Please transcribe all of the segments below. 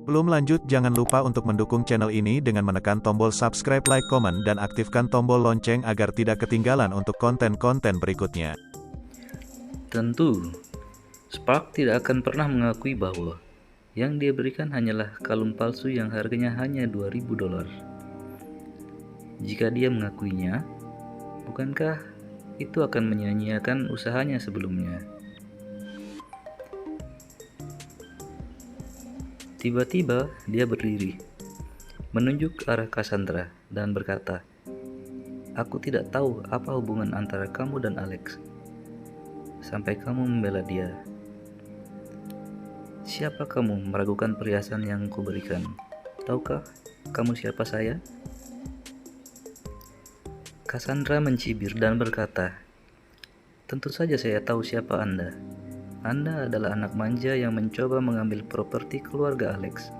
Belum lanjut, jangan lupa untuk mendukung channel ini dengan menekan tombol subscribe, like, komen, dan aktifkan tombol lonceng agar tidak ketinggalan untuk konten-konten berikutnya. Tentu, Spark tidak akan pernah mengakui bahwa yang dia berikan hanyalah kalung palsu yang harganya hanya $2.000. Jika dia mengakuinya, bukankah itu akan menyia-nyiakan usahanya sebelumnya? Tiba-tiba dia berdiri, menunjuk ke arah Cassandra dan berkata, "Aku tidak tahu apa hubungan antara kamu dan Alex, sampai kamu membela dia. Siapa kamu meragukan perhiasan yang kuberikan? Tahukah kamu siapa saya?" Cassandra mencibir dan berkata, "Tentu saja saya tahu siapa Anda. Anda adalah anak manja yang mencoba mengambil properti keluarga Alex.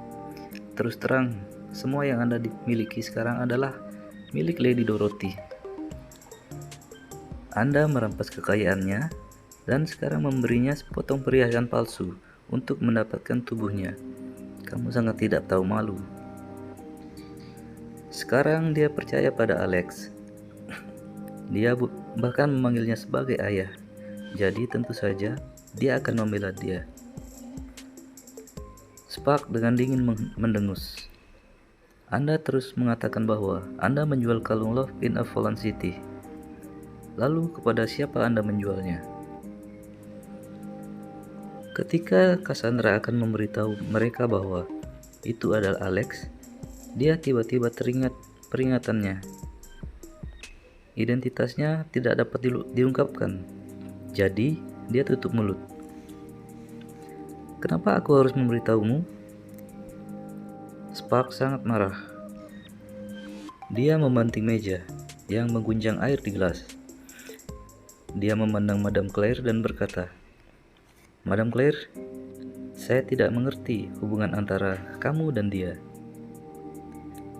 Terus terang, semua yang Anda miliki sekarang adalah milik Lady Dorothy. Anda merampas kekayaannya dan sekarang memberinya sepotong perhiasan palsu untuk mendapatkan tubuhnya. Kamu sangat tidak tahu malu." Sekarang dia percaya pada Alex. Dia bahkan memanggilnya sebagai ayah. Jadi tentu saja dia akan membela dia. Spark dengan dingin mendengus. "Anda terus mengatakan bahwa Anda menjual kalung Love in a Fallen City. Lalu kepada siapa Anda menjualnya?" Ketika Cassandra akan memberitahu mereka bahwa itu adalah Alex, dia tiba-tiba teringat peringatannya. Identitasnya tidak dapat diungkapkan. Jadi, dia tutup mulut. "Kenapa aku harus memberitahumu?" Spark sangat marah. Dia membanting meja yang mengguncang air di gelas. Dia memandang Madame Claire dan berkata, "Madame Claire, saya tidak mengerti hubungan antara kamu dan dia.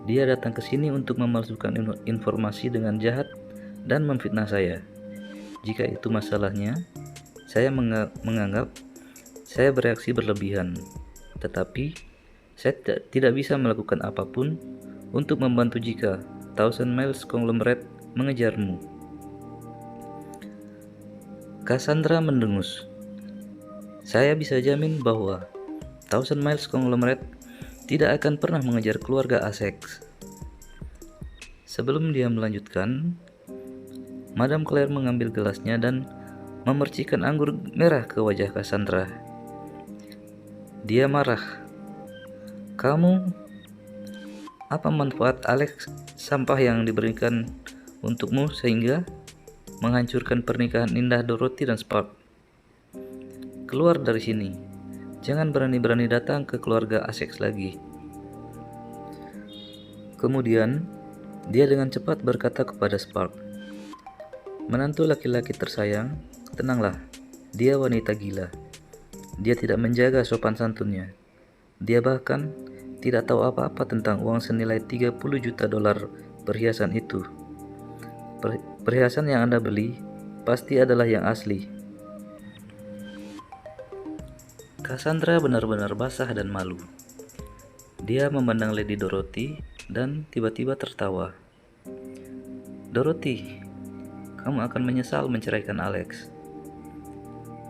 Dia datang ke sini untuk memalsukan informasi dengan jahat dan memfitnah saya. Jika itu masalahnya, saya menganggap saya bereaksi berlebihan. Tetapi, saya tidak bisa melakukan apapun untuk membantu jika Thousand Miles Conglomerate mengejarmu." Cassandra mendengus. "Saya bisa jamin bahwa Thousand Miles Conglomerate tidak akan pernah mengejar keluarga Essex." Sebelum dia melanjutkan, Madame Claire mengambil gelasnya dan memercikkan anggur merah ke wajah Cassandra. Dia marah. "Kamu, apa manfaat Alex sampah yang diberikan untukmu sehingga menghancurkan pernikahan indah Dorothy dan Spark? Keluar dari sini. Jangan berani-berani datang ke keluarga Essex lagi." Kemudian, dia dengan cepat berkata kepada Spark, "Menantu laki-laki tersayang, tenanglah. Dia wanita gila. Dia tidak menjaga sopan santunnya. Dia bahkan tidak tahu apa-apa tentang uang senilai $30 juta perhiasan itu. Perhiasan yang Anda beli pasti adalah yang asli." Cassandra benar-benar basah dan malu. Dia memandang Lady Dorothy dan tiba-tiba tertawa. "Dorothy, kamu akan menyesal menceraikan Alex."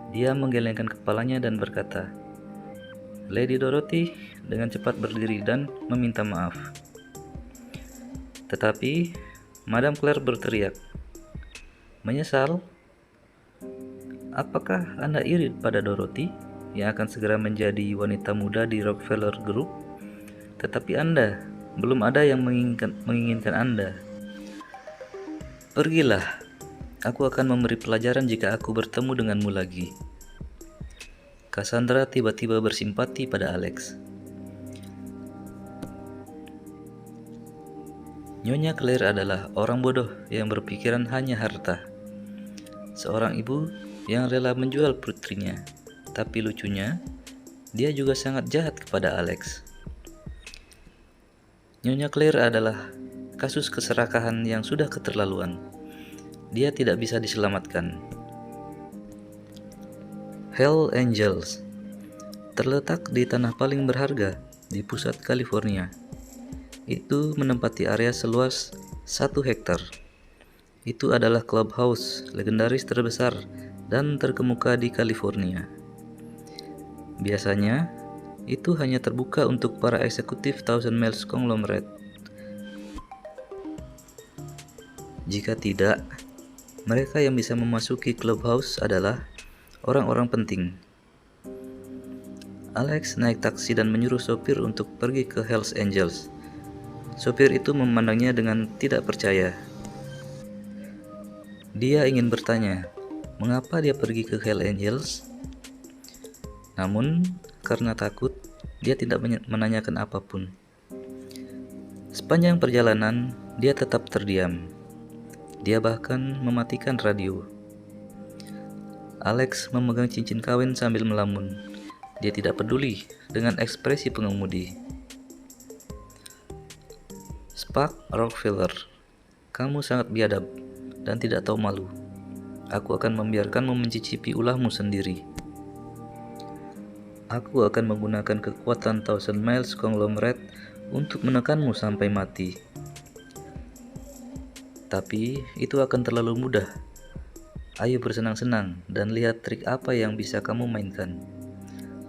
Dia menggelengkan kepalanya dan berkata, Lady Dorothy dengan cepat berdiri dan meminta maaf. Tetapi Madame Claire berteriak, "Menyesal? Apakah Anda iri pada Dorothy yang akan segera menjadi wanita muda di Rockefeller Group? Tetapi Anda, belum ada yang menginginkan Anda. Pergilah, aku akan memberi pelajaran jika aku bertemu denganmu lagi." Cassandra tiba-tiba bersimpati pada Alex. Nyonya Claire adalah orang bodoh yang berpikiran hanya harta. Seorang ibu yang rela menjual putrinya, tapi lucunya, dia juga sangat jahat kepada Alex. Nyonya Claire adalah kasus keserakahan yang sudah keterlaluan. Dia tidak bisa diselamatkan. Hell Angels terletak di tanah paling berharga di pusat California. Itu menempati area seluas 1 hektar. Itu adalah clubhouse legendaris terbesar dan terkemuka di California. Biasanya, itu hanya terbuka untuk para eksekutif Thousand Miles Conglomerate. Jika tidak, mereka yang bisa memasuki clubhouse adalah orang-orang penting. Alex naik taksi dan menyuruh sopir untuk pergi ke Hells Angels. Sopir itu memandangnya dengan tidak percaya. Dia ingin bertanya, mengapa dia pergi ke Hells Angels? Namun, karena takut, dia tidak menanyakan apapun. Sepanjang perjalanan, dia tetap terdiam. Dia bahkan mematikan radio. Alex memegang cincin kawin sambil melamun. Dia tidak peduli dengan ekspresi pengemudi. Spark Rockefeller, kamu sangat biadab dan tidak tahu malu. Aku akan membiarkanmu mencicipi ulahmu sendiri. Aku akan menggunakan kekuatan Thousand Miles Conglomerate untuk menekanmu sampai mati. Tapi itu akan terlalu mudah. Ayo bersenang-senang dan lihat trik apa yang bisa kamu mainkan.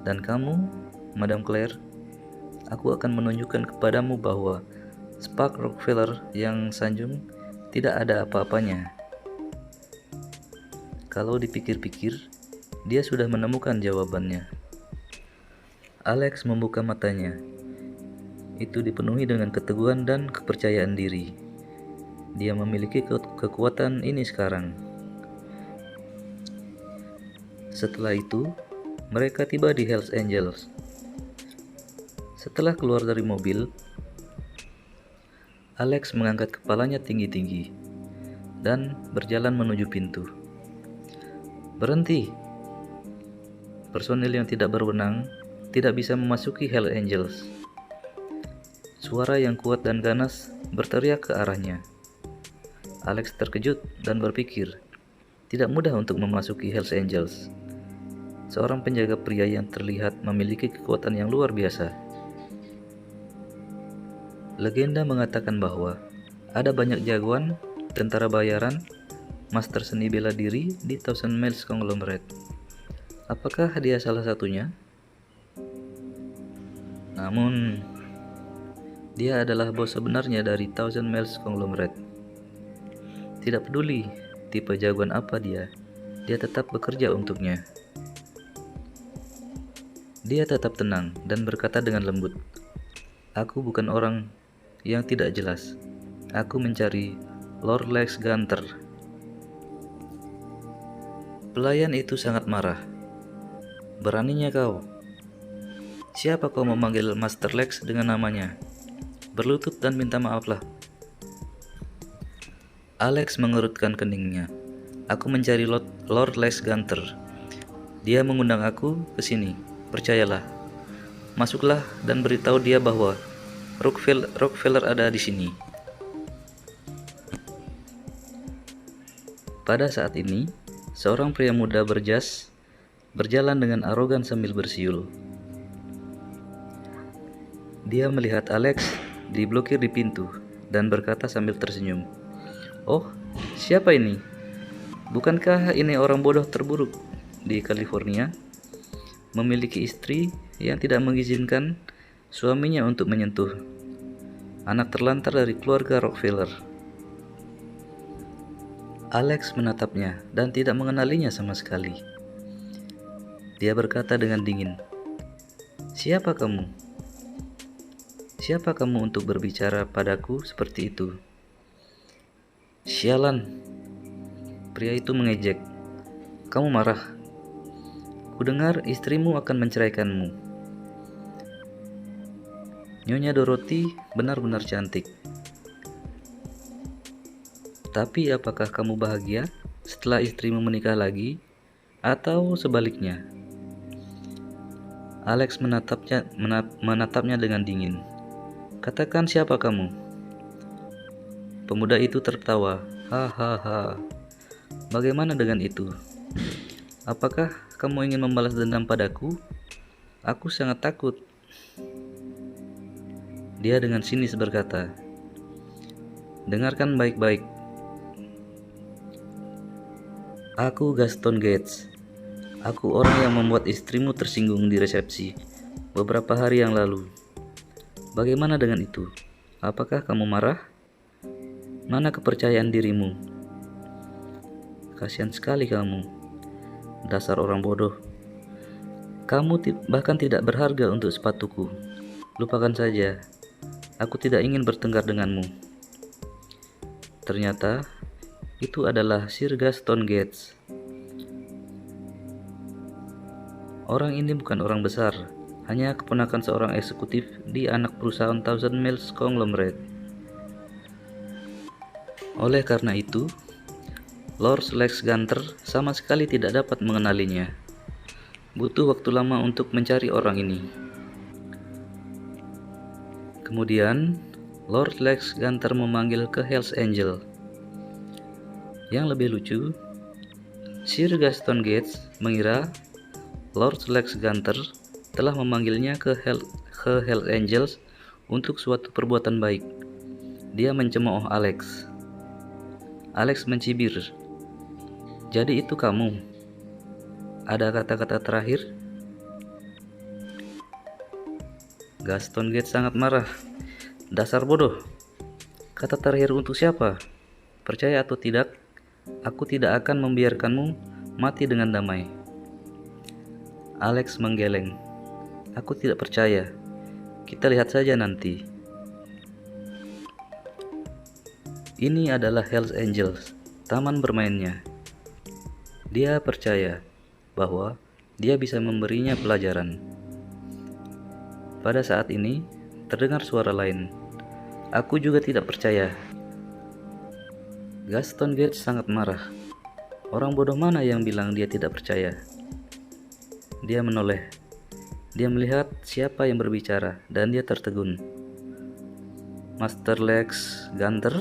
Dan kamu, Madam Claire, aku akan menunjukkan kepadamu bahwa Spark Rockefeller yang sanjung tidak ada apa-apanya. Kalau dipikir-pikir, dia sudah menemukan jawabannya. Alex membuka matanya. Itu dipenuhi dengan keteguhan dan kepercayaan diri. Dia memiliki kekuatan ini sekarang. Setelah itu, mereka tiba di Hells Angels. Setelah keluar dari mobil, Alex mengangkat kepalanya tinggi-tinggi dan berjalan menuju pintu. Berhenti! Personil yang tidak berwenang tidak bisa memasuki Hells Angels. Suara yang kuat dan ganas berteriak ke arahnya. Alex terkejut dan berpikir, tidak mudah untuk memasuki Hells Angels. Seorang penjaga pria yang terlihat memiliki kekuatan yang luar biasa. Legenda mengatakan bahwa ada banyak jagoan, tentara bayaran, master seni bela diri di Thousand Miles Conglomerate. Apakah dia salah satunya? Namun, dia adalah bos sebenarnya dari Thousand Miles Conglomerate. Tidak peduli tipe jagoan apa dia tetap bekerja untuknya. Dia tetap tenang dan berkata dengan lembut, "Aku bukan orang yang tidak jelas. Aku mencari Lord Lex Gunter." Pelayan itu sangat marah. "Beraninya kau? Siapa kau memanggil Master Lex dengan namanya? Berlutut dan minta maaflah." Alex mengerutkan keningnya. "Aku mencari Lord Lex Gunter. Dia mengundang aku ke sini. Percayalah. Masuklah dan beritahu dia bahwa Rockefeller ada di sini." Pada saat ini, seorang pria muda berjas berjalan dengan arogan sambil bersiul. Dia melihat Alex diblokir di pintu dan berkata sambil tersenyum, "Oh, siapa ini? Bukankah ini orang bodoh terburuk di California? Memiliki istri yang tidak mengizinkan suaminya untuk menyentuh anak terlantar dari keluarga Rockefeller." Alex menatapnya dan tidak mengenalinya sama sekali. Dia berkata dengan dingin, "Siapa kamu? Siapa kamu untuk berbicara padaku seperti itu?" "Sialan," pria itu mengejek. "Kamu marah? Kudengar istrimu akan menceraikanmu." Nyonya Dorothy benar-benar cantik. "Tapi apakah kamu bahagia setelah istrimu menikah lagi, atau sebaliknya?" Alex menatapnya dengan dingin. "Katakan siapa kamu?" Pemuda itu tertawa. "Hahaha. Bagaimana dengan itu? Apakah kamu ingin membalas dendam padaku? Aku sangat takut." Dia dengan sinis berkata, "Dengarkan baik-baik. Aku Gaston Gates. Aku orang yang membuat istrimu tersinggung di resepsi beberapa hari yang lalu. Bagaimana dengan itu? Apakah kamu marah? Mana kepercayaan dirimu? Kasihan sekali kamu. Dasar orang bodoh. Kamu bahkan tidak berharga untuk sepatuku. Lupakan saja. Aku tidak ingin bertengkar denganmu." Ternyata itu adalah Sir Gaston Gates. Orang ini bukan orang besar, hanya keponakan seorang eksekutif di anak perusahaan Thousand Mills Conglomerate. Oleh karena itu, Lord Lex Gunter sama sekali tidak dapat mengenalinya. Butuh waktu lama untuk mencari orang ini. Kemudian, Lord Lex Gunter memanggil ke Hells Angel. Yang lebih lucu, Sir Gaston Gates mengira Lord Lex Gunter telah memanggilnya ke Hells Angels untuk suatu perbuatan baik. Dia mencemooh Alex. Alex mencibir. "Jadi itu kamu? Ada kata-kata terakhir?" Gaston Gates sangat marah. "Dasar bodoh. Kata terakhir untuk siapa? Percaya atau tidak, aku tidak akan membiarkanmu mati dengan damai." Alex menggeleng. "Aku tidak percaya. Kita lihat saja nanti." Ini adalah Hells Angels, taman bermainnya. Dia percaya bahwa dia bisa memberinya pelajaran. Pada saat ini, terdengar suara lain. "Aku juga tidak percaya." Gaston Gates sangat marah. Orang bodoh mana yang bilang dia tidak percaya? Dia menoleh. Dia melihat siapa yang berbicara dan dia tertegun. "Master Lex Gunter?"